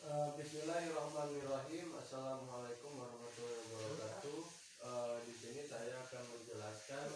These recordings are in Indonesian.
Bismillahirrahmanirrahim. Assalamualaikum warahmatullahi wabarakatuh. Di sini saya akan menjelaskan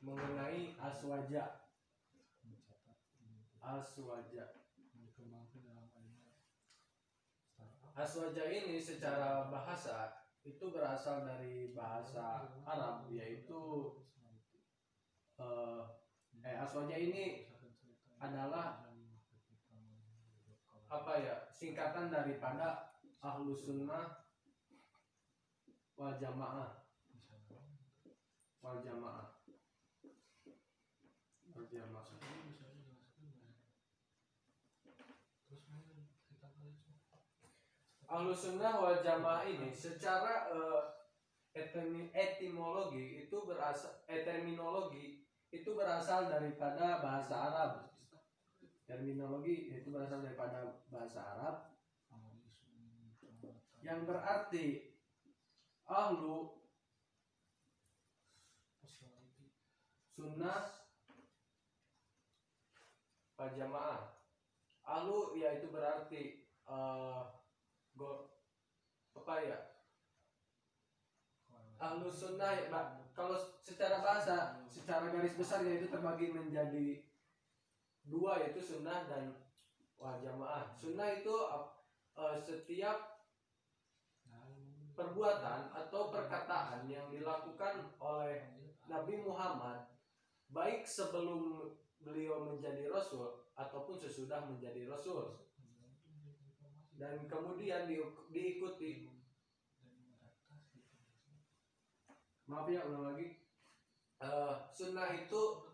mengenai aswaja. Aswaja ini secara bahasa itu berasal dari bahasa Arab, yaitu aswaja ini adalah singkatan daripada Ahlus Sunnah wal Jamaah. Ahlus Sunnah wal Jamaah ini secara etimologi itu terminologi itu berasal daripada bahasa Arab. Terminologi itu berasal daripada bahasa Arab yang berarti ahlu sunnah wal jamaah. Ahlu yaitu berarti ahlu sunnah kalau secara bahasa, secara garis besar yaitu terbagi menjadi dua, yaitu sunnah dan wal jamaah. Sunnah itu setiap perbuatan atau perkataan yang dilakukan oleh Nabi Muhammad, baik sebelum beliau menjadi Rasul ataupun sesudah menjadi Rasul, dan kemudian diikuti. Ulang lagi. Sunnah itu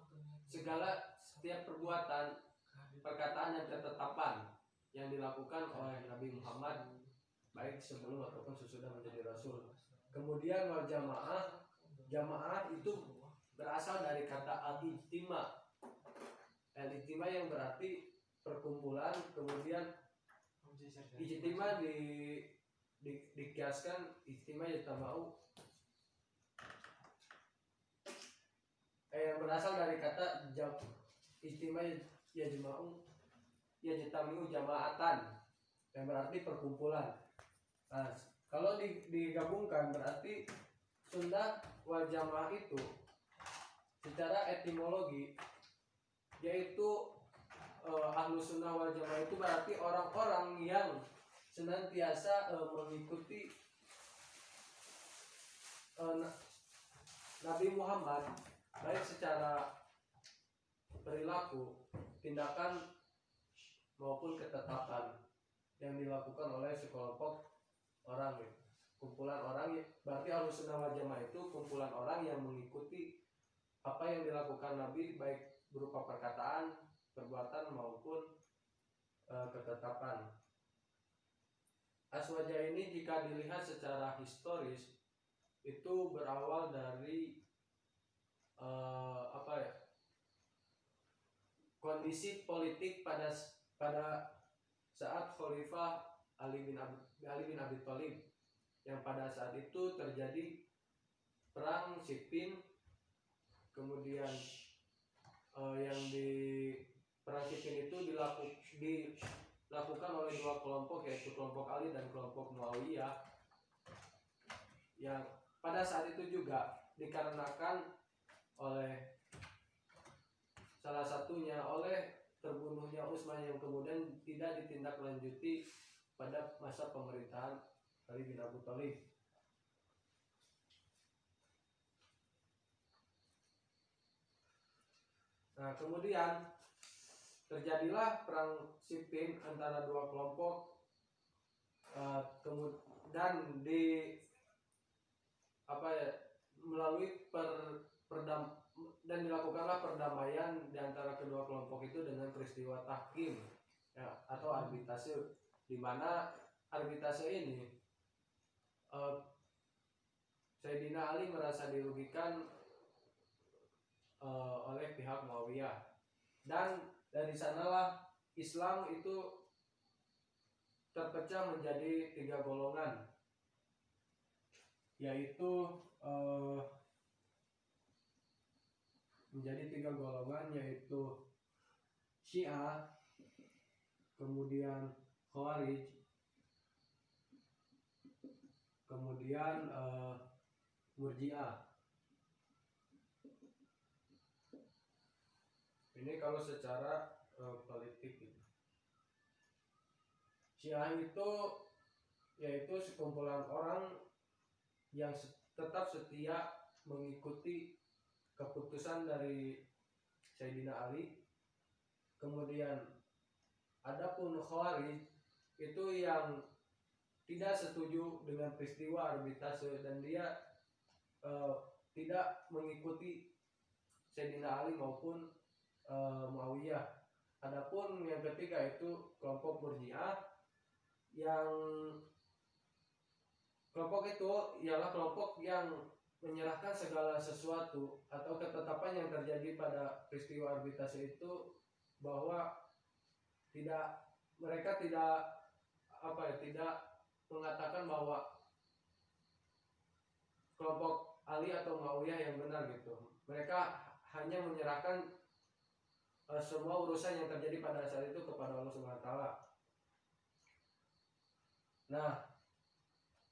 setiap perbuatan, perkataan dan ketetapan yang dilakukan oleh Nabi Muhammad baik sebelum ataupun sesudah menjadi Rasul. Kemudian wal jamaah, jamaah itu berasal dari kata al-ijtima. Al-ijtima yang berarti perkumpulan. Kemudian ijtima dikiaskan ijtima yatamau, yang berasal dari kata ijtima yajtamiu jamaatan, yang berarti perkumpulan. Nah, kalau digabungkan berarti sunnah wal jamaah itu secara etimologi yaitu ahlus sunnah wal jamaah itu berarti orang-orang yang senantiasa mengikuti Nabi Muhammad baik secara perilaku, tindakan maupun ketetapan yang dilakukan oleh sekelompok orang, kumpulan orang. Berarti Ahlus Sunnah wal Jamaah itu kumpulan orang yang mengikuti apa yang dilakukan Nabi baik berupa perkataan, perbuatan maupun ketetapan. Aswaja ini jika dilihat secara historis itu berawal dari kondisi politik pada saat Khalifah Ali bin Abi Thalib, yang pada saat itu terjadi perang Siffin. Kemudian yang di perang Siffin itu dilakukan oleh dua kelompok, yaitu kelompok Ali dan kelompok Muawiyah, yang pada saat itu juga dikarenakan oleh salah satunya oleh terbunuhnya Utsman, yang kemudian tidak ditindaklanjuti pada masa pemerintahan Ali bin Abi Thalib. Nah, kemudian terjadilah perang Siffin antara dua kelompok, dan melalui dan dilakukanlah perdamaian di antara kedua kelompok itu dengan peristiwa tahkim, atau arbitrase, di mana arbitrase ini Sayyidina Ali merasa dirugikan oleh pihak Muawiyah, dan dari sanalah Islam itu terpecah menjadi 3 golongan, yaitu menjadi 3 golongan, yaitu Syiah, kemudian Khawarij, kemudian Murji'ah. Ini kalau secara politik gitu. Syiah itu yaitu sekumpulan orang yang tetap setia mengikuti keputusan dari Sayyidina Ali. Kemudian adapun Khawarij itu yang tidak setuju dengan peristiwa arbitrase dan dia tidak mengikuti Sayyidina Ali maupun Muawiyah. Adapun yang ketiga itu kelompok Murji'ah, yang kelompok itu ialah kelompok yang menyerahkan segala sesuatu atau ketetapan yang terjadi pada peristiwa arbitrase itu bahwa mereka tidak mengatakan bahwa kelompok Ali atau Muawiyah yang benar gitu. Mereka hanya menyerahkan semua urusan yang terjadi pada saat itu kepada Allah Subhanahu wa taala. Nah,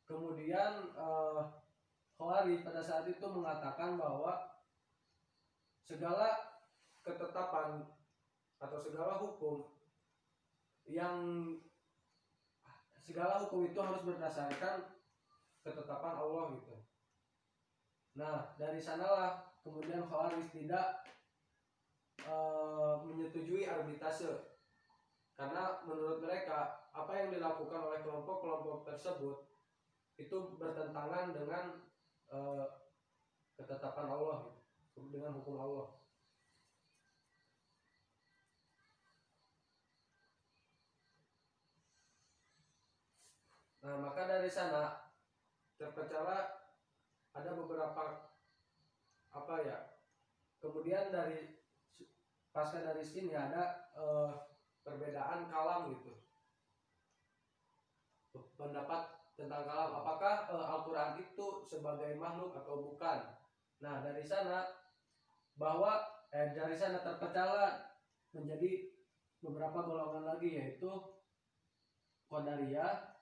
kemudian Khawarij pada saat itu mengatakan bahwa segala ketetapan atau segala hukum itu harus berdasarkan ketetapan Allah gitu. Nah, dari sanalah kemudian Khawarij tidak menyetujui arbitrase, karena menurut mereka apa yang dilakukan oleh kelompok-kelompok tersebut itu bertentangan dengan ketetapan Allah, dengan hukum Allah. Nah, maka dari sana terpecahlah ada beberapa kemudian pasca dari sini ada perbedaan kalam gitu, pendapat tentang kalam, apakah Al-Quran itu sebagai makhluk atau bukan. Nah, dari sana terpecahlah menjadi beberapa golongan lagi, yaitu Qadariyah,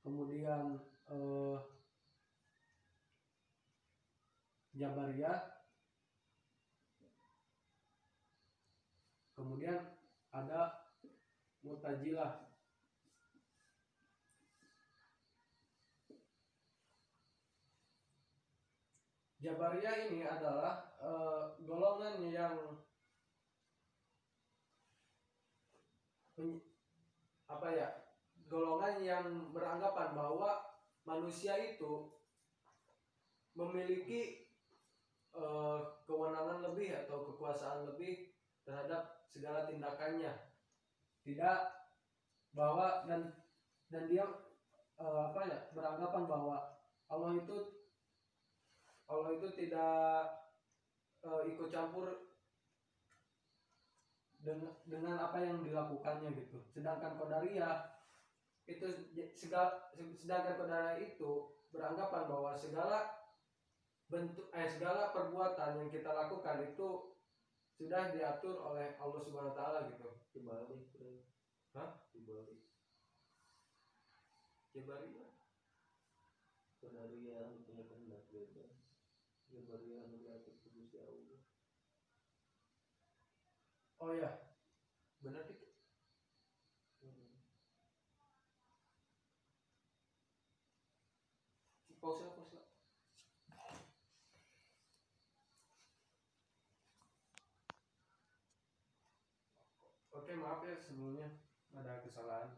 kemudian Jabariyah, kemudian ada Mu'tazilah. Jabariyah ini adalah golongan yang beranggapan bahwa manusia itu memiliki kewenangan lebih atau kekuasaan lebih terhadap segala tindakannya. Tidak bahwa dan dia beranggapan bahwa Allah itu tidak ikut campur dengan apa yang dilakukannya gitu. Sedangkan Qadariyah itu beranggapan bahwa segala perbuatan yang kita lakukan itu sudah diatur oleh Allah Subhanahu wa taala gitu. Dibalik. Jabariyah. Qadariyah punya kehendak bebas. Jabariyah mengatur Gusti Allah. Oh ya, benar itu. Pause. Oke, maaf ya sebelumnya ada kesalahan.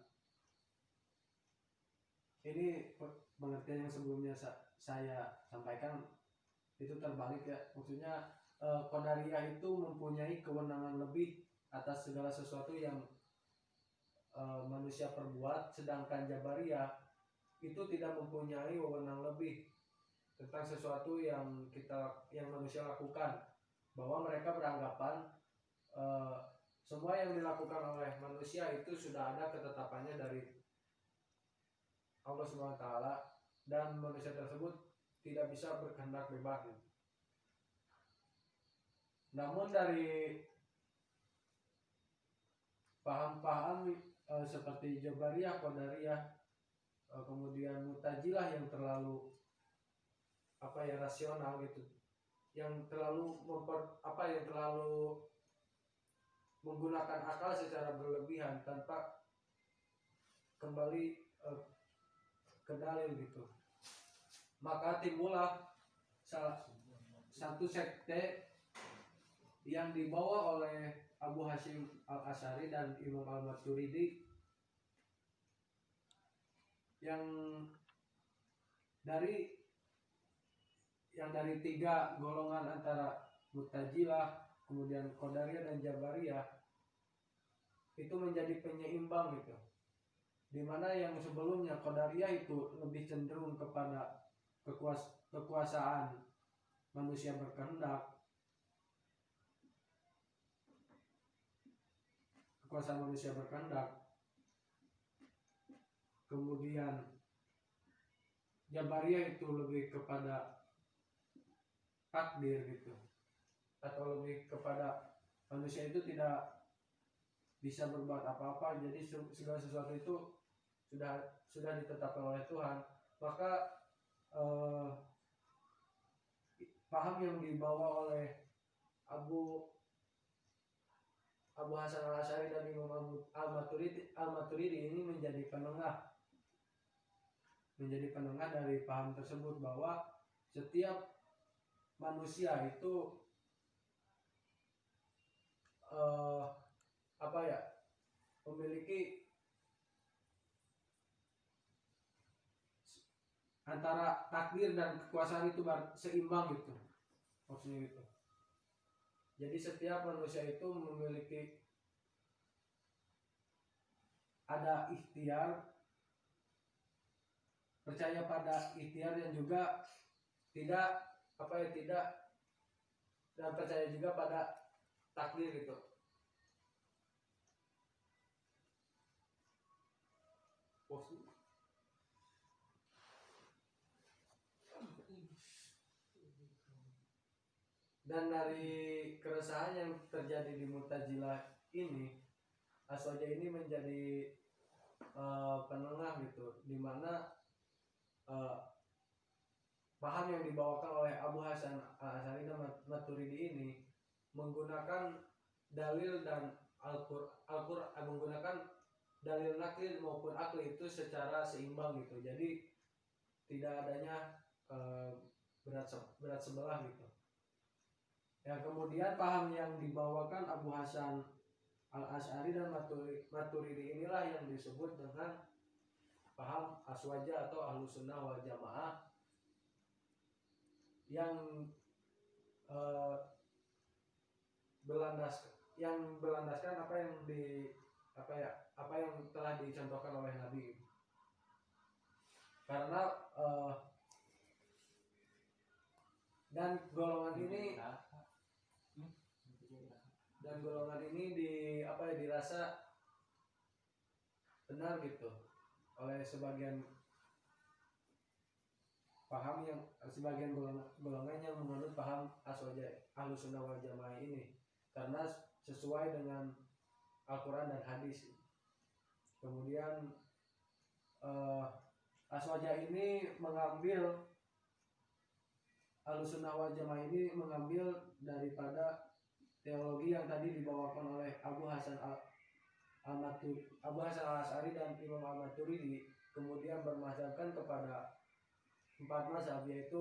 Ini pengertian yang sebelumnya saya sampaikan itu terbalik ya. Maksudnya Qadariyah itu mempunyai kewenangan lebih atas segala sesuatu yang manusia perbuat, sedangkan Jabariyah itu tidak mempunyai wewenang lebih tentang sesuatu yang manusia lakukan. Bahwa mereka beranggapan semua yang dilakukan oleh manusia itu sudah ada ketetapannya dari Allah SWT, dan manusia tersebut tidak bisa berkehendak bebas. Namun dari paham-paham seperti Jabariyah, Qadariyah, kemudian Mu'tazilah yang terlalu rasional gitu, yang terlalu yang terlalu menggunakan akal secara berlebihan tanpa kembali ke dalil gitu. Maka timbullah satu sekte yang dibawa oleh Abu Hasyim Al-Asy'ari dan Imam Al-Maturidi, yang dari 3 golongan antara Mu'tazilah, kemudian Qadariyah dan Jabariyah itu menjadi penyeimbang gitu. Dimana yang sebelumnya Qadariyah itu lebih cenderung kepada kekuasaan manusia berkehendak, kemudian Jabariyah itu lebih kepada takdir gitu, atau lebih kepada manusia itu tidak bisa berbuat apa-apa, jadi segala sesuatu itu sudah ditetapkan oleh Tuhan. Maka paham yang dibawa oleh Abu Hasan Al-Asy'ari dan Imam Al-Maturidi ini menjadi penengah dari paham tersebut, bahwa setiap manusia itu memiliki antara takdir dan kekuasaan itu seimbang gitu, maksudnya gitu. Jadi setiap manusia itu memiliki ada ikhtiar, percaya pada ikhtiar, dan juga tidak dan percaya juga pada takdir gitu. Dan dari keresahan yang terjadi di Mu'tazilah ini, Aswaja ini menjadi penengah gitu, dimana paham yang dibawakan oleh Abu Hasan Al-Asy'ari dan Maturidi ini menggunakan dalil dan Al-Qur'an, menggunakan dalil nakli maupun akli itu secara seimbang gitu. Jadi tidak adanya berat sebelah gitu. Yang kemudian paham yang dibawakan Abu Hasan Al-Asy'ari dan Maturidi inilah yang disebut dengan paham Aswaja atau Ahlus Sunnah wal Jamaah, yang berlandaskan apa yang telah dicontohkan oleh Nabi. Karena dan golongan ini dirasa benar gitu oleh sebagian golongan yang menganut paham Aswaja Ahlus Sunnah wal Jamaah ini, karena sesuai dengan Al-Quran dan hadis. Kemudian Aswaja ini mengambil, Ahlus Sunnah wal Jamaah ini mengambil daripada teologi yang tadi dibawakan oleh Abu Hasan Al-Asy'ari dan Imam Al-Maturidi, kemudian bermazhabkan kepada 4 mazhab, yaitu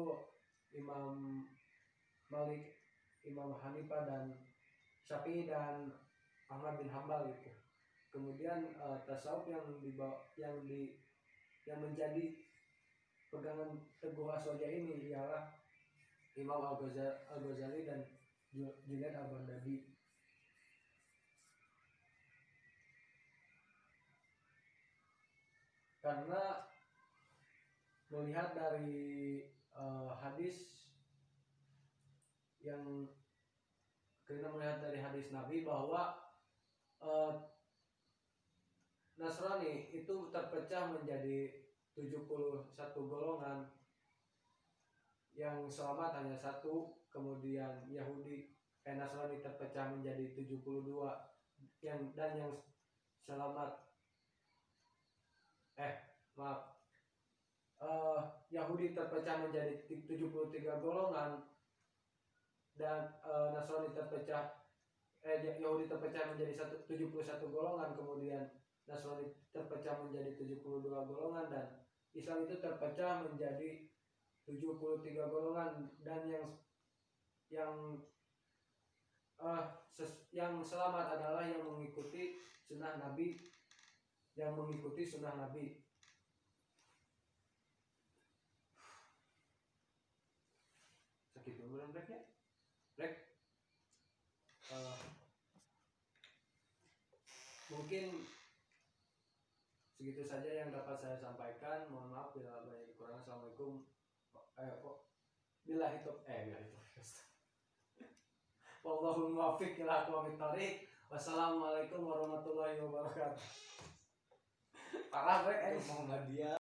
Imam Malik, Imam Hanifah, dan Syafi'i, dan Ahmad bin Hambal itu. Kemudian tasawuf yang menjadi pegangan teguh Aswaja ini ialah Imam Al-Ghazali dan Junaid Al-Baghdadi. Karena melihat dari hadis Nabi bahwa Nasrani itu terpecah menjadi 71 golongan, yang selamat hanya 1, kemudian Nasrani terpecah menjadi 72, yang selamat maaf Yahudi terpecah menjadi 73 golongan dan Nasrani terpecah Yahudi terpecah menjadi 71 golongan, kemudian Nasrani terpecah menjadi 72 golongan, dan Islam itu terpecah menjadi 73 golongan, dan yang selamat adalah yang mengikuti sunnah Nabi, Sakit dulu belum breaknya? Break. Mungkin segitu saja yang dapat saya sampaikan. Mohon maaf bila banyak kekurangan. Assalamualaikum. Billahi taufiq. Wallahul muwaffiq ila aqwamit thoriq. Wassalamualaikum warahmatullahi wabarakatuh. Parah break Muhammadiyah.